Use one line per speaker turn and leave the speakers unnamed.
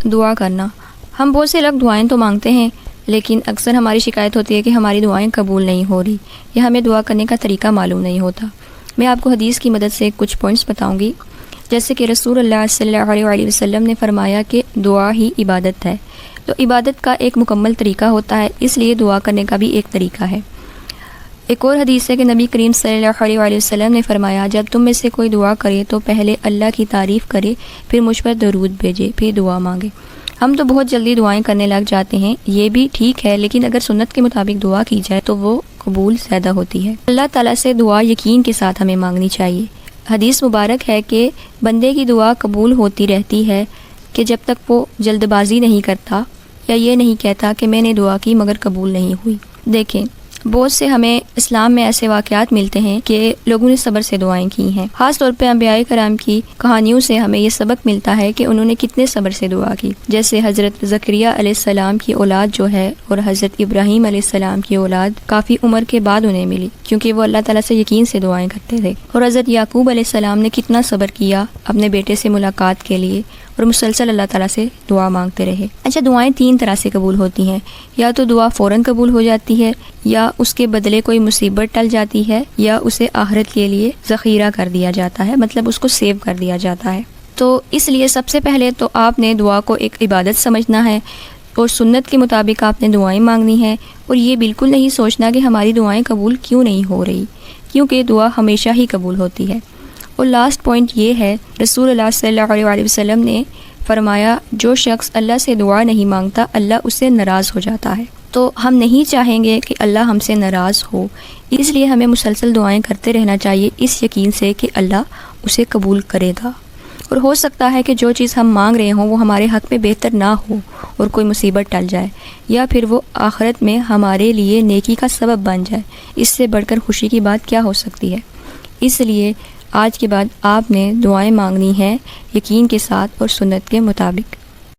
دعا کرنا۔ ہم بہت سے لوگ دعائیں تو مانگتے ہیں، لیکن اکثر ہماری شکایت ہوتی ہے کہ ہماری دعائیں قبول نہیں ہو رہی یا ہمیں دعا کرنے کا طریقہ معلوم نہیں ہوتا۔ میں آپ کو حدیث کی مدد سے کچھ پوائنٹس بتاؤں گی، جیسے کہ رسول اللہ صلی اللہ علیہ وسلم نے فرمایا کہ دعا ہی عبادت ہے۔ تو عبادت کا ایک مکمل طریقہ ہوتا ہے، اس لیے دعا کرنے کا بھی ایک طریقہ ہے۔ ایک اور حدیث ہے کہ نبی کریم صلی اللہ علیہ وسلم نے فرمایا، جب تم میں سے کوئی دعا کرے تو پہلے اللہ کی تعریف کرے، پھر مجھ پر درود بھیجے، پھر دعا مانگے۔ ہم تو بہت جلدی دعائیں کرنے لگ جاتے ہیں، یہ بھی ٹھیک ہے، لیکن اگر سنت کے مطابق دعا کی جائے تو وہ قبول زیادہ ہوتی ہے۔ اللہ تعالیٰ سے دعا یقین کے ساتھ ہمیں مانگنی چاہیے۔ حدیث مبارک ہے کہ بندے کی دعا قبول ہوتی رہتی ہے کہ جب تک وہ جلد بازی نہیں کرتا یا یہ نہیں کہتا کہ میں نے دعا کی مگر قبول نہیں ہوئی۔ دیکھیں، بہت سے ہمیں اسلام میں ایسے واقعات ملتے ہیں کہ لوگوں نے صبر سے دعائیں کی ہیں۔ خاص طور پہ انبیاء کرام کی کہانیوں سے ہمیں یہ سبق ملتا ہے کہ انہوں نے کتنے صبر سے دعا کی۔ جیسے حضرت زکریا علیہ السلام کی اولاد جو ہے اور حضرت ابراہیم علیہ السلام کی اولاد کافی عمر کے بعد انہیں ملی، کیونکہ وہ اللہ تعالیٰ سے یقین سے دعائیں کرتے تھے۔ اور حضرت یعقوب علیہ السلام نے کتنا صبر کیا اپنے بیٹے سے ملاقات کے لیے، اور مسلسل اللہ تعالیٰ سے دعا مانگتے رہے۔ اچھا، دعائیں تین طرح سے قبول ہوتی ہیں، یا تو دعا فوراً قبول ہو جاتی ہے، یا اس کے بدلے کوئی مصیبت ٹل جاتی ہے، یا اسے آخرت کے لیے ذخیرہ کر دیا جاتا ہے، مطلب اس کو سیو کر دیا جاتا ہے۔ تو اس لیے سب سے پہلے تو آپ نے دعا کو ایک عبادت سمجھنا ہے، اور سنت کے مطابق آپ نے دعائیں مانگنی ہیں، اور یہ بالکل نہیں سوچنا کہ ہماری دعائیں قبول کیوں نہیں ہو رہی، کیونکہ دعا ہمیشہ ہی قبول ہوتی ہے۔ اور لاسٹ پوائنٹ یہ ہے، رسول اللہ صلی اللہ علیہ وسلم نے فرمایا، جو شخص اللہ سے دعا نہیں مانگتا اللہ اس سے ناراض ہو جاتا ہے۔ تو ہم نہیں چاہیں گے کہ اللہ ہم سے ناراض ہو، اس لیے ہمیں مسلسل دعائیں کرتے رہنا چاہیے، اس یقین سے کہ اللہ اسے قبول کرے گا۔ اور ہو سکتا ہے کہ جو چیز ہم مانگ رہے ہوں وہ ہمارے حق میں بہتر نہ ہو اور کوئی مصیبت ٹل جائے، یا پھر وہ آخرت میں ہمارے لیے نیکی کا سبب بن جائے۔ اس سے بڑھ کر خوشی کی بات کیا ہو سکتی ہے؟ اس لیے آج کے بعد آپ نے دعائیں مانگنی ہیں یقین کے ساتھ اور سنت کے مطابق۔